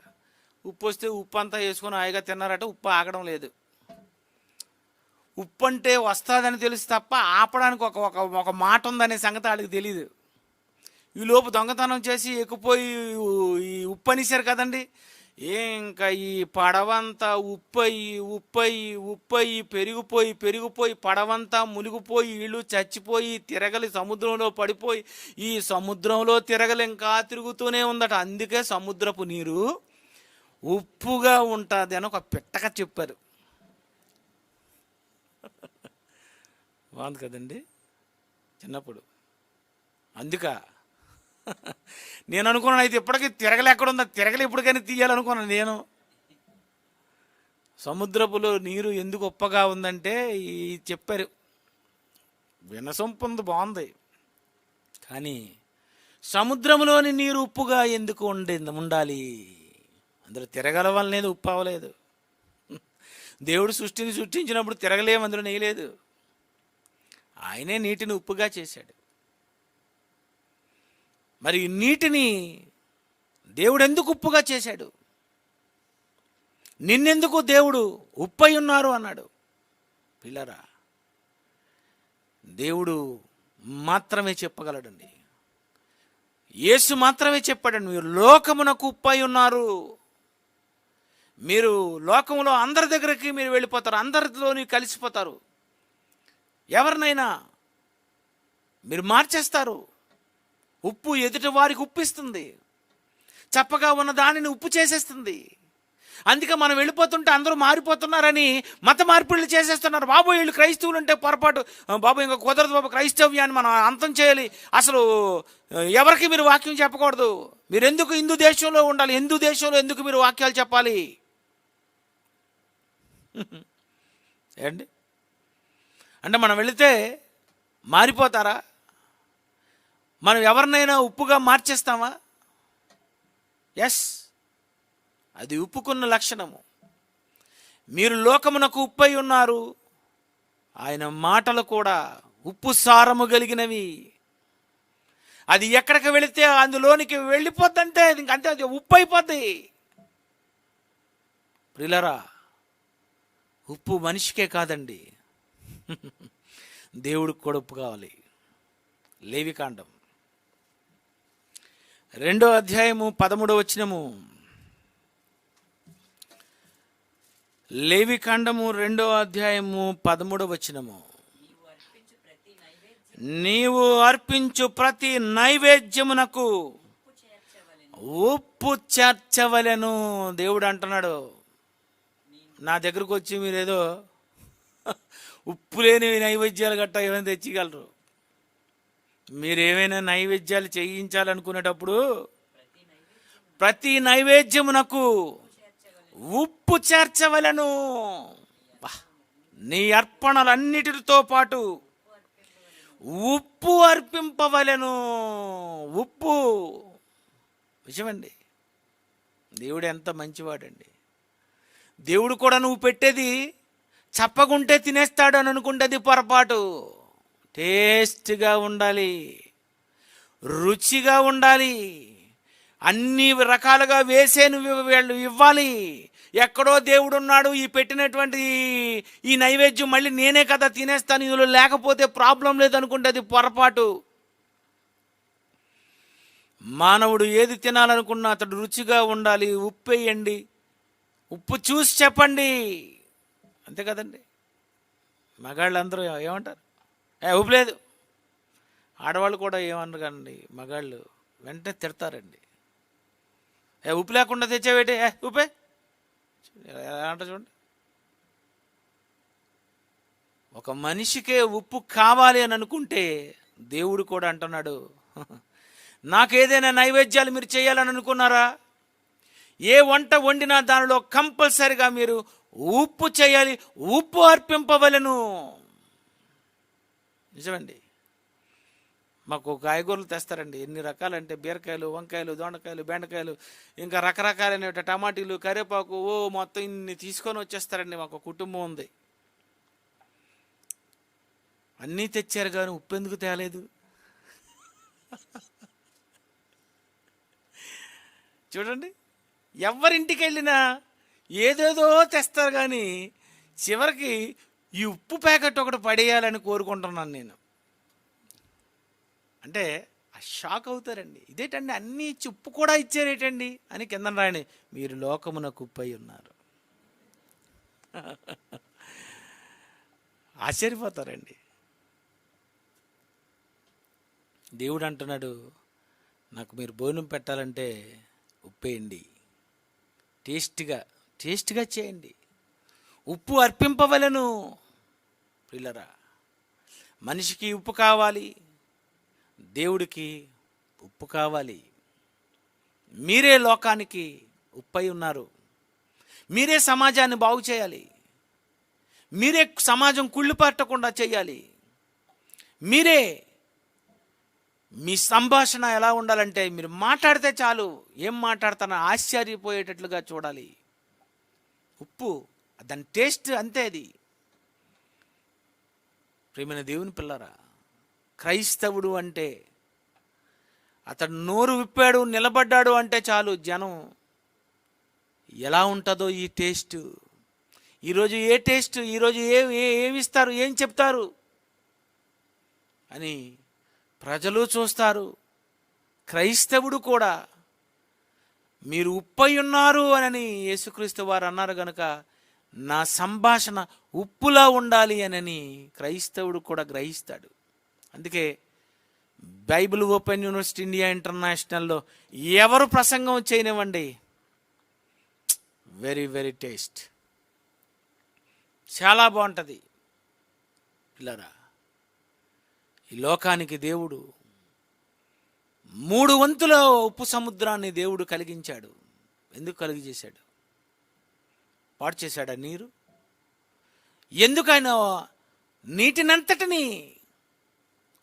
ఉప్పు వస్తే ఉప్పు అంతా వేసుకొని హాయిగా తిన్నారట. ఉప్పు ఆగడం లేదు. ఉప్పు అంటే వస్తుందని తెలుసు తప్ప ఆపడానికి ఒక మాట ఉందనే సంగతి వాళ్ళకి తెలియదు. ఈలోపు దొంగతనం చేసి ఎక్కిపోయి ఈ ఉప్పు అనేసారు కదండి. ఇంకా ఈ పడవంతా ఉప్పయి పెరిగిపోయి పడవంతా మునిగిపోయి వీళ్ళు చచ్చిపోయి తిరగలి సముద్రంలో పడిపోయి ఈ సముద్రంలో తిరగలి ఇంకా తిరుగుతూనే ఉందట. అందుకే సముద్రపు నీరు ఉప్పుగా ఉంటుంది అని ఒక పిట్టక చెప్పారు. బాగుంది కదండి చిన్నప్పుడు. అందుక నేను అనుకున్నాను, అయితే ఇప్పటికీ తిరగలు ఎక్కడుందా, తిరగలు ఎప్పటికైనా తీయాలనుకున్నాను నేను. సముద్రపులో నీరు ఎందుకు ఉప్పగా ఉందంటే చెప్పారు. వినసొంపుంది, బాగుంది. కానీ సముద్రంలోని నీరు ఉప్పుగా ఎందుకు ఉండాలి? అందులో తిరగల వల్లనేది ఉప్పు అవ్వలేదు. దేవుడు సృష్టించినప్పుడు తిరగలేము అందులో నేయలేదు. ఆయనే నీటిని ఉప్పుగా చేశాడు. మరి నీటిని దేవుడు ఎందుకు ఉప్పుగా చేశాడు? నిన్నెందుకు దేవుడు ఉప్పై ఉన్నారు అన్నాడు? పిల్లరా, దేవుడు మాత్రమే చెప్పగలడండి. యేసు మాత్రమే చెప్పాడండి, మీరు లోకమునకు ఉప్పై ఉన్నారు. మీరు లోకంలో అందరి దగ్గరికి మీరు వెళ్ళిపోతారు, అందరిలోని కలిసిపోతారు. ఎవరినైనా మీరు మార్చేస్తారు. ఉప్పు ఎదుటి వారికి ఉప్పిస్తుంది, చప్పగా ఉన్న దానిని ఉప్పు చేసేస్తుంది. అందుకే మనం వెళ్ళిపోతుంటే అందరూ మారిపోతున్నారని మత మార్పిడులు చేసేస్తున్నారు. బాబు వీళ్ళు క్రైస్తవులు అంటే పొరపాటు, బాబు ఇంకా కుదరదు బాబు, క్రైస్తవ్యాన్ని మనం అంతం చేయాలి, అసలు ఎవరికి మీరు వాక్యం చెప్పకూడదు, మీరు ఎందుకు హిందూ దేశంలో ఉండాలి, హిందూ దేశంలో ఎందుకు మీరు వాక్యాలు చెప్పాలి ఏంటి అంటే మనం వెళితే మారిపోతారా? మనం ఎవరినైనా ఉప్పుగా మార్చేస్తామా? ఎస్, అది ఉప్పుకున్న లక్షణము. మీరు లోకమునకు ఉప్పై ఉన్నారు, ఆయన మాటలు కూడా ఉప్పు సారము కలిగినవి. అది ఎక్కడికి వెళితే అందులోనికి వెళ్ళిపోద్దంటే ఇంకంతే, అది ఉప్పు అయిపోద్ది. ప్రియులారా, ఉప్పు మనిషికే కాదండి, దేవుడికి కూడా ఉప్పు కావాలి. లేవికాండం 2వ అధ్యాయము 13వ వచనము. లేవికాండము 2:13 నీవు అర్పించు ప్రతి నైవేద్యమునకు ఉప్పు చేర్చవలెను. దేవుడు అంటున్నాడు, నా దగ్గరకు వచ్చి మీరేదో ఉప్పు లేని నైవేద్యాలు గట్ట ఏమైనా తెచ్చిగలరు. మీరేమైనా నైవేద్యాలు చేయించాలనుకునేటప్పుడు ప్రతి నైవేద్యమునకు ఉప్పు చేర్చవలెను. నీ అర్పణలన్నిటితో పాటు ఉప్పు అర్పింపవలెను. ఉప్పు విషయమండి. దేవుడు ఎంత మంచివాడండి. దేవుడు కూడా నువ్వు పెట్టేది చప్పగుంటే తినేస్తాడు అని అనుకుంటే పొరపాటు. టేస్ట్గా ఉండాలి, రుచిగా ఉండాలి, అన్ని రకాలుగా వేసే నువ్వు వీళ్ళు ఇవ్వాలి. ఎక్కడో దేవుడు ఉన్నాడు, ఈ పెట్టినటువంటి ఈ నైవేద్యం మళ్ళీ నేనే కదా తినేస్తాను, ఇందులో లేకపోతే ప్రాబ్లం లేదనుకుంటే అది పొరపాటు. మానవుడు ఏది తినాలనుకున్నా అతడు రుచిగా ఉండాలి. ఉప్పు వేయండి, ఉప్పు చూసి చెప్పండి, అంతే కదండి. మగాళ్ళు అందరూ ఏమంటారు, ఉప్పు లేదు. ఆడవాళ్ళు కూడా ఏమన్నారు కానీ మగాళ్ళు వెంటనే తిడతారండి. ఉప్పు లేకుండా తెచ్చావేటి, ఉప్పే ఎలా అంట చూడండి. ఒక మనిషికే ఉప్పు కావాలి అని అనుకుంటే దేవుడు కూడా అంటున్నాడు, నాకేదైనా నైవేద్యాలు మీరు చేయాలని అనుకున్నారా, ఏ వంట వండినా దానిలో కంపల్సరిగా మీరు ఉప్పు చేయాలి, ఉప్పు అర్పింపవలెను. నిజమండి. మాకు కాయగూరలు తెస్తారండి, ఎన్ని రకాలంటే బీరకాయలు, వంకాయలు, దొండకాయలు, బెండకాయలు, ఇంకా రకరకాలైన టమాటీలు, కరివేపాకు, మొత్తం ఇన్ని తీసుకొని వచ్చేస్తారండి. మాకు కుటుంబం ఉంది. అన్నీ తెచ్చారు కానీ ఉప్పు ఎందుకు తేలేదు? చూడండి, ఎవరింటికి వెళ్ళినా ఏదేదో తెస్తారు కానీ చివరికి ఈ ఉప్పు ప్యాకెట్ ఒకటి పడేయాలని కోరుకుంటున్నాను నేను. అంటే ఆ షాక్ అవుతారండి, ఇదేటండి అన్నీ ఇచ్చి ఉప్పు కూడా ఇచ్చారేటండి అని. కింద రాయండి, మీరు లోకమునకు ఉప్పు అయి ఉన్నారు. ఆశ్చర్యపోతారండి. దేవుడు అంటున్నాడు, నాకు మీరు భోజనం పెట్టాలంటే ఉప్పేయండి, టేస్ట్గా చేయండి, ఉప్పు అర్పింపవలెను. పిల్లరా, మనిషికి ఉప్పు కావాలి, దేవుడికి ఉప్పు కావాలి. మీరే లోకానికి ఉప్పై ఉన్నారు. మీరే సమాజాన్ని బాగు చేయాలి. మీరే సమాజం కుళ్ళు పట్టకుండా చేయాలి. మీరే మీ సంభాషణ ఎలా ఉండాలంటే మీరు మాట్లాడితే చాలు, ఏం మాట్లాడతానో ఆశ్చర్యపోయేటట్లుగా చూడాలి. ఉప్పు దాని టేస్ట్ అంతే. అది ప్రియమైన దేవుని పిల్లరా, క్రైస్తవుడు అంటే అతడు నోరు విప్పాడు, నిలబడ్డాడు అంటే చాలు జనం ఎలా ఉంటుందో ఈ టేస్ట్. ఈరోజు ఏ టేస్ట్, ఈరోజు ఏమిస్తారు, ఏం చెప్తారు అని ప్రజలు చూస్తారు. క్రైస్తవుడు కూడా మీరు ఉప్పై ఉన్నారు అని యేసుక్రీస్తు వారు అన్నారు కనుక నా సంభాషణ ఉప్పులా ఉండాలి అని క్రైస్తవుడు కూడా గ్రహిస్తాడు. అందుకే బైబిల్ ఓపెన్ యూనివర్సిటీ ఇండియా ఇంటర్నేషనల్లో ఎవరు ప్రసంగం చేయనివ్వండి, వెరీ వెరీ టేస్ట్, చాలా బాగుంటుంది. పిల్లరా, ఈ లోకానికి దేవుడు 3 వంతుల ఉప్పు సముద్రాన్ని దేవుడు కలిగించాడు. ఎందుకు కలిగజేశాడు? పాడు చేశాడా నీరు? ఎందుకు ఆయన నీటినంతటిని,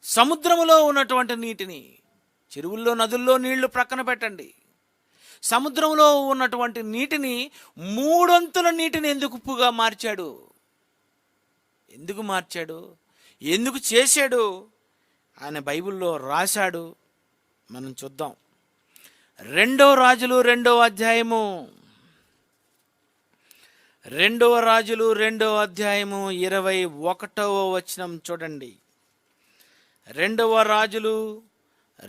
సముద్రములో ఉన్నటువంటి నీటిని, చెరువుల్లో నదుల్లో నీళ్లు ప్రక్కన పెట్టండి, సముద్రంలో ఉన్నటువంటి నీటిని 3 వంతుల నీటిని ఎందుకు ఉప్పుగా మార్చాడు? ఎందుకు మార్చాడు? ఎందుకు చేశాడు? ఆయన బైబిల్లో రాశాడు. మనం చూద్దాం. 2 రాజులు 2వ అధ్యాయము, 2 రాజులు 2వ అధ్యాయము 21వ వచనం చూడండి. 2 రాజులు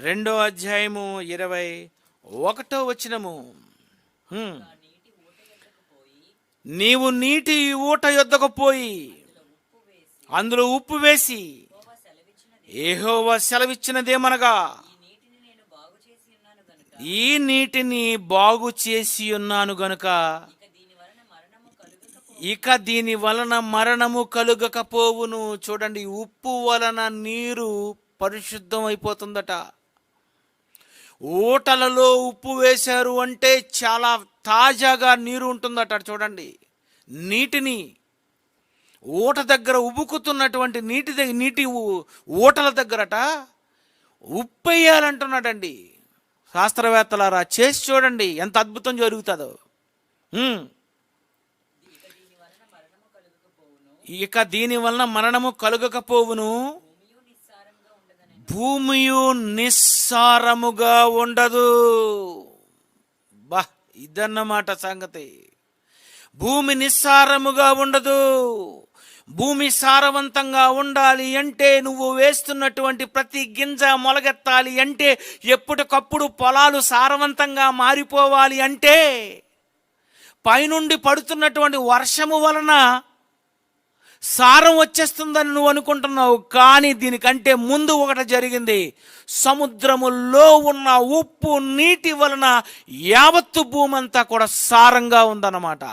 2వ అధ్యాయము 21వ వచనము. నీవు నీటి ఊట యొద్దకు పోయి అందులో ఉప్పు వేసి యెహోవా సెలవిచ్చినదేమనగా ఈ నీటిని బాగు చేసి ఉన్నాను గనుక ఇక దీని వలన మరణము కలుగకపోవును. చూడండి, ఉప్పు వలన నీరు పరిశుద్ధం అయిపోతుందట. ఊటలలో ఉప్పు వేశారు అంటే చాలా తాజాగా నీరు ఉంటుందట. చూడండి, నీటిని ఊట దగ్గర ఉబుకుతున్నటువంటి నీటి ఊటల దగ్గరట ఉప్పు వేయాలంటున్నాడండి. శాస్త్రవేత్తలారా, చేసి చూడండి ఎంత అద్భుతం జరుగుతుందో. ఇక దీని వలన మరణము కలుగకపోవును, భూమియు నిస్సారముగా ఉండదు. బా, ఇదన్నమాట సంగతి. భూమి నిస్సారముగా ఉండదు. భూమి సారవంతంగా ఉండాలి అంటే, నువ్వు వేస్తున్నటువంటి ప్రతి గింజ మొలగెత్తాలి అంటే, ఎప్పటికప్పుడు పొలాలు సారవంతంగా మారిపోవాలి అంటే, పైనుండి పడుతున్నటువంటి వర్షము వలన సారం వచ్చేస్తుందని నువ్వు అనుకుంటున్నావు. కానీ దీనికంటే ముందు ఒకటి జరిగింది. సముద్రములో ఉన్న ఉప్పు నీటి వలన యావత్తు భూమి అంతా కూడా సారంగా ఉందన్నమాట.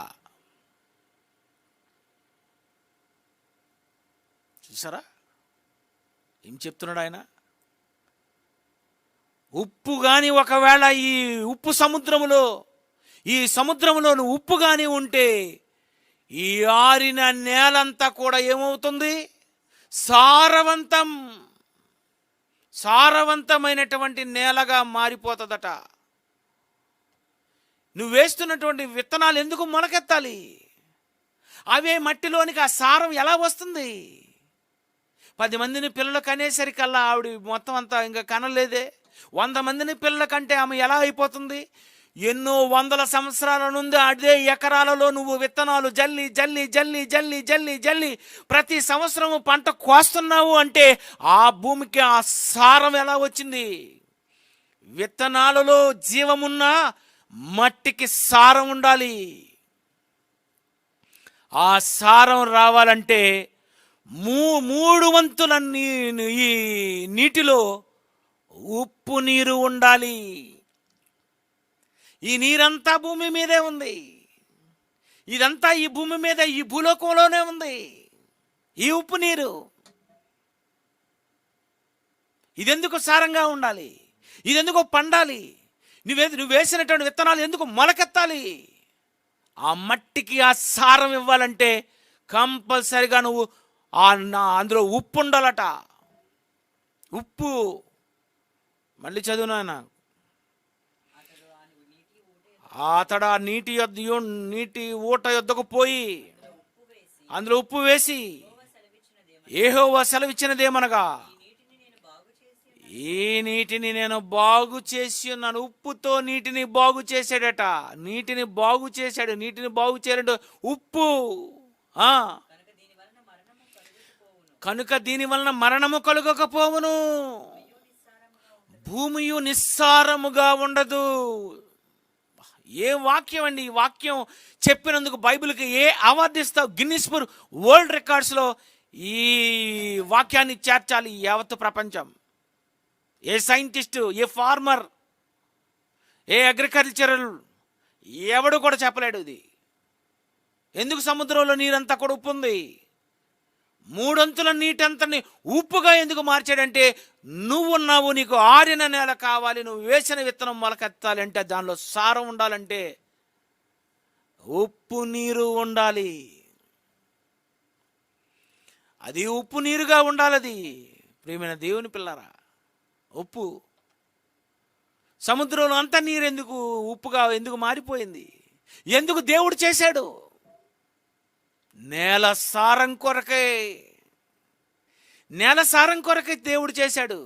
చూసారా ఏం చెప్తున్నాడు ఆయన? ఉప్పు కానీ ఒకవేళ ఈ సముద్రములో ఉప్పు కానీ ఉంటే ఈ ఆరిన నేలంతా కూడా ఏమవుతుంది? సారవంతమైనటువంటి నేలగా మారిపోతుందట. నువ్వు వేస్తున్నటువంటి విత్తనాలు ఎందుకు మొలకెత్తాలి? అవే మట్టిలోనికి ఆ సారం ఎలా వస్తుంది? 10 మందిని పిల్లలు కనేసరికల్లా ఆవిడ మొత్తం అంతా ఇంకా కనలేదే. 100 మందిని పిల్లల కంటే ఆమె ఎలా అయిపోతుంది? ఎన్నో వందల సంవత్సరాల నుండి అదే ఎకరాలలో నువ్వు విత్తనాలు జల్లి జల్లి జల్లి జల్లి జల్లి జల్లి ప్రతి సంవత్సరము పంట కోస్తున్నావు అంటే ఆ భూమికి ఆ సారం ఎలా వచ్చింది? విత్తనాలలో జీవమున్నా మట్టికి సారం ఉండాలి. ఆ సారం రావాలంటే 3 వంతుల ఈ నీటిలో ఉప్పు నీరు ఉండాలి. ఈ నీరంతా భూమి మీదే ఉంది. ఇదంతా ఈ భూమి మీద, ఈ భూలోకంలోనే ఉంది. ఈ ఉప్పు నీరు ఇదెందుకు సారంగా ఉండాలి? ఇదెందుకు పండాలి? నువ్వు వేసినటువంటి విత్తనాలు ఎందుకు మొలకెత్తాలి? ఆ మట్టికి ఆ సారం ఇవ్వాలంటే కంపల్సరిగా నువ్వు అందులో ఉప్పు ఉండాలట. ఉప్పు మళ్ళీ చదువునా. అతడు ఆ నీటి ఊట యొద్దకు పోయి అందులో ఉప్పు వేసి యెహోవా సెలవిచ్చినదేమనగా ఈ నీటిని నేను బాగు చేసి ఉన్నాను. ఉప్పుతో నీటిని బాగు చేశాడట. నీటిని బాగు చేయాలంటే ఉప్పు. కనుక దీని వలన మరణము కలుగకపోవును, భూమియు నిస్సారముగా ఉండదు. ఏ వాక్యం అండి! ఈ వాక్యం చెప్పినందుకు బైబిల్కి ఏ అవార్డు ఇస్తావు? గిన్నిస్ వరల్డ్ రికార్డ్స్లో ఈ వాక్యాన్ని చేర్చాలి యావత్తు ప్రపంచం. ఏ scientist, a farmer, A agricultural ఎవడు కూడా చెప్పలేడు ఇది. ఎందుకు సముద్రంలో నీరంతా కూడా ఉప్పు ఉంది? 3 వంతుల నీటంతని ఉప్పుగా ఎందుకు మార్చాడంటే, నువ్వున్నావు, నీకు ఆరిన నేల కావాలి, నువ్వు వేసిన విత్తనం మొలకెత్తాలి అంటే, దానిలో సారం ఉండాలంటే ఉప్పు నీరు ఉండాలి. అది ఉప్పు నీరుగా ఉండాలి. అది ప్రియమైన దేవుని పిల్లరా, ఉప్పు. సముద్రంలో అంతా నీరు ఎందుకు మారిపోయింది? ఎందుకు దేవుడు చేశాడు? నేల సారం కొరకే దేవుడు చేశాడు.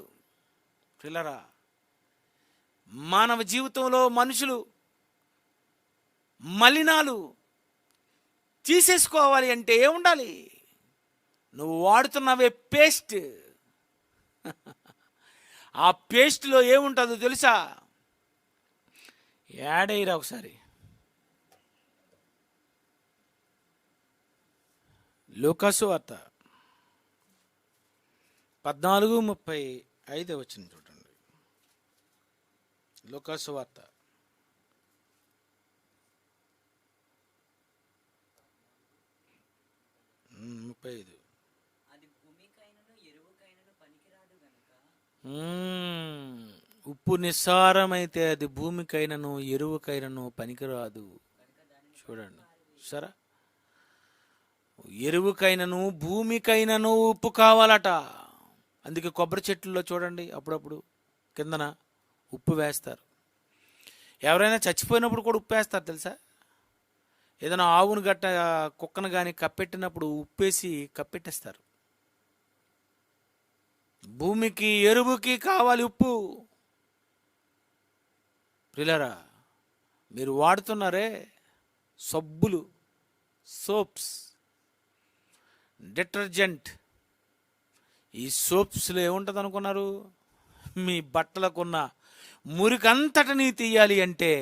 పిల్లరా, మానవ జీవితంలో మనుషులు మలినాలు తీసేసుకోవాలి అంటే ఏముండాలి? నువ్వు వాడుతున్నవే పేస్ట్. ఆ పేస్ట్లో ఏముంటుందో తెలుసా? యాడ్ అయ్యిరా ఒకసారి. లూకాసు వార్త 14:35 వచ్చింది చూడండి. లూకాసు వార్త 35. ఉప్పు నిస్సారమైతే అది భూమికైనను ఎరువుకైనను పనికిరాదు. చూడండి సరే, ఎరువుకైనను భూమికైనను ఉప్పు కావాలట. అందుకే కొబ్బరి చెట్లలో చూడండి అప్పుడప్పుడు కిందన ఉప్పు వేస్తారు. ఎవరైనా చచ్చిపోయినప్పుడు కూడా ఉప్పు వేస్తారు తెలుసా. ఏదైనా ఆవును గట్ట కుక్కను కానీ కప్పెట్టినప్పుడు ఉప్పేసి కప్పెట్టేస్తారు. భూమికి ఎరువుకి కావాలి ఉప్పు. ప్రియులారా, మీరు వాడుతున్నారే సబ్బులు, సోప్స్, డిటర్జెంట్, ఈ సోప్స్లో ఏముంటుంది అనుకున్నారు? మీ బట్టలకున్న మురికంతటిని తీయాలి అంటే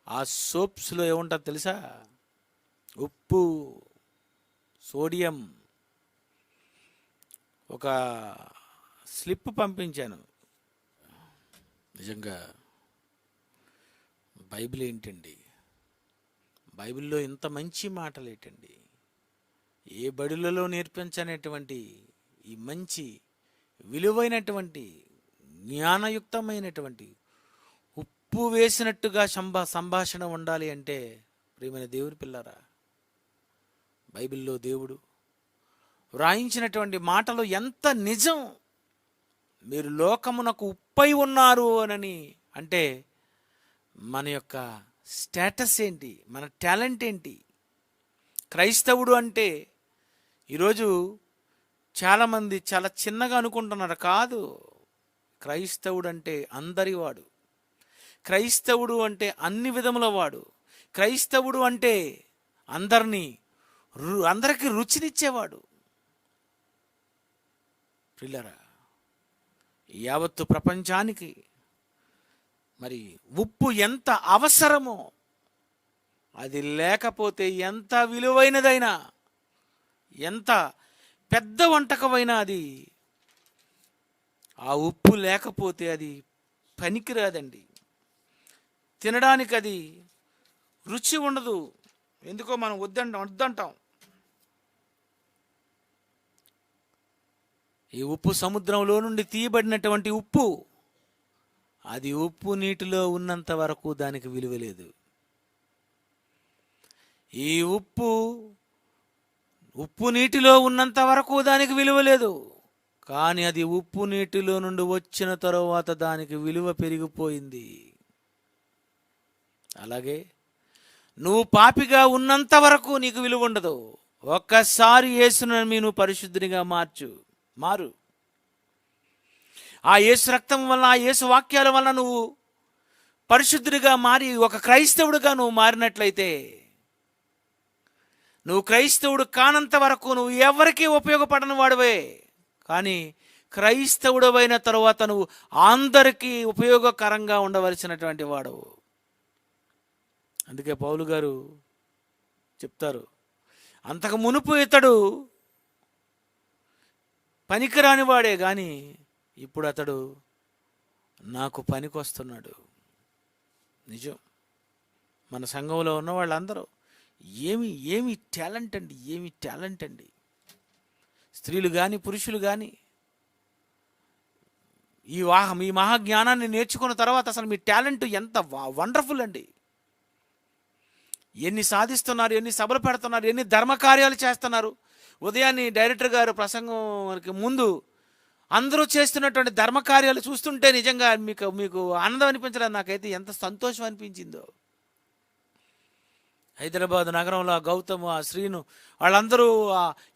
ఆ సోప్స్లో ఏముంటుంది తెలుసా? ఉప్పు, సోడియం. ఒక స్లిప్ పంపించాను. నిజంగా బైబిల్ ఏంటండి, బైబిల్లో ఇంత మంచి మాటలు ఏంటండి, ఏ బడులలో నేర్పించనేటువంటి ఈ మంచి విలువైనటువంటి జ్ఞానయుక్తమైనటువంటి ఉప్పు వేసినట్టుగా సంభాషణ ఉండాలి అంటే ప్రియమైన దేవుని పిల్లరా, బైబిల్లో దేవుడు వ్రాయించినటువంటి మాటలు ఎంత నిజం. మీరు లోకమునకు ఉప్పై ఉన్నారు అని అంటే మన యొక్క స్టేటస్ ఏంటి, మన టాలెంట్ ఏంటి? క్రైస్తవుడు అంటే ఈరోజు చాలామంది చాలా చిన్నగా అనుకుంటున్నారు. కాదు, క్రైస్తవుడు అంటే అందరివాడు. క్రైస్తవుడు అంటే అన్ని విధముల వాడు. క్రైస్తవుడు అంటే అందరికీ రుచినిచ్చేవాడు. పిల్లరా, యావత్తు ప్రపంచానికి మరి ఉప్పు ఎంత అవసరమో, అది లేకపోతే ఎంత విలువైనదైనా, ఎంత పెద్ద వంటకమైనా అది ఆ ఉప్పు లేకపోతే అది పనికిరాదండి. తినడానికి అది రుచి ఉండదు. ఎందుకో మనం వద్దంటాం. ఈ ఉప్పు సముద్రంలో నుండి తీయబడినటువంటి ఉప్పు, అది ఉప్పు నీటిలో ఉన్నంత వరకు దానికి విలువ లేదు. ఈ ఉప్పు నీటిలో ఉన్నంత వరకు దానికి విలువ లేదు. కానీ అది ఉప్పు నీటిలో నుండి వచ్చిన తరువాత దానికి విలువ పెరిగిపోయింది. అలాగే నువ్వు పాపిగా ఉన్నంత వరకు నీకు విలువ ఉండదు. ఒక్కసారి యేసును నువ్వు పరిశుద్ధునిగా మారు. ఆ యేసు రక్తం వలన, ఆ యేసు వాక్యాల వలన నువ్వు పరిశుద్ధుడిగా మారి ఒక క్రైస్తవుడిగా నువ్వు మారినట్లయితే, నువ్వు క్రైస్తవుడు కానంత వరకు నువ్వు ఎవరికీ ఉపయోగపడని వాడివే. కానీ క్రైస్తవుడవైన తరువాత నువ్వు అందరికీ ఉపయోగకరంగా ఉండవలసినటువంటి వాడవు. అందుకే పౌలు గారు చెప్తారు, అంతకు మునుపు ఇతడు పనికిరాని వాడే, కానీ ఇప్పుడు అతడు నాకు పనికొస్తున్నాడు. నిజం. మన సంఘంలో ఉన్న వాళ్ళందరూ ఏమి టాలెంట్ అండి. స్త్రీలు కానీ పురుషులు కానీ ఈ మహాజ్ఞానాన్ని నేర్చుకున్న తర్వాత అసలు మీ టాలెంట్ ఎంత వండర్ఫుల్ అండి. ఎన్ని సాధిస్తున్నారు, ఎన్ని సభలు పెడుతున్నారు, ఎన్ని ధర్మకార్యాలు చేస్తున్నారు. ఉదయాన్నే డైరెక్టర్ గారు ప్రసంగంకి ముందు అందరూ చేస్తున్నటువంటి ధర్మకార్యాలు చూస్తుంటే నిజంగా మీకు ఆనందం అనిపించలేదు. నాకైతే ఎంత సంతోషం అనిపించిందో. హైదరాబాద్ నగరంలో గౌతమ్, ఆ శ్రీను, వాళ్ళందరూ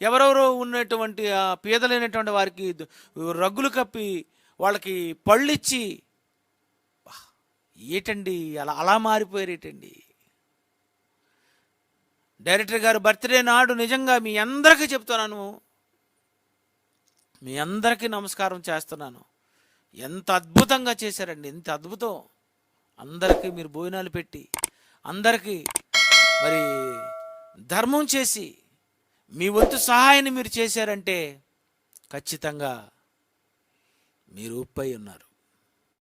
ఎవరెవరో ఉన్నటువంటి పేదలైనటువంటి వారికి రగ్గులు కప్పి వాళ్ళకి పళ్ళిచ్చి, ఏటండి అలా మారిపోయారు ఏటండి. డైరెక్టర్ గారు బర్త్డే నాడు నిజంగా మీ అందరికీ చెప్తున్నాను, మీ అందరికీ నమస్కారం చేస్తున్నాను. ఎంత అద్భుతంగా చేశారండి, ఎంత అద్భుతం. అందరికీ మీరు భోజనాలు పెట్టి, అందరికీ మరి ధర్మం చేసి, మీ వంతు సహాయాన్ని మీరు చేశారంటే ఖచ్చితంగా మీరు ఉప్పై ఉన్నారు.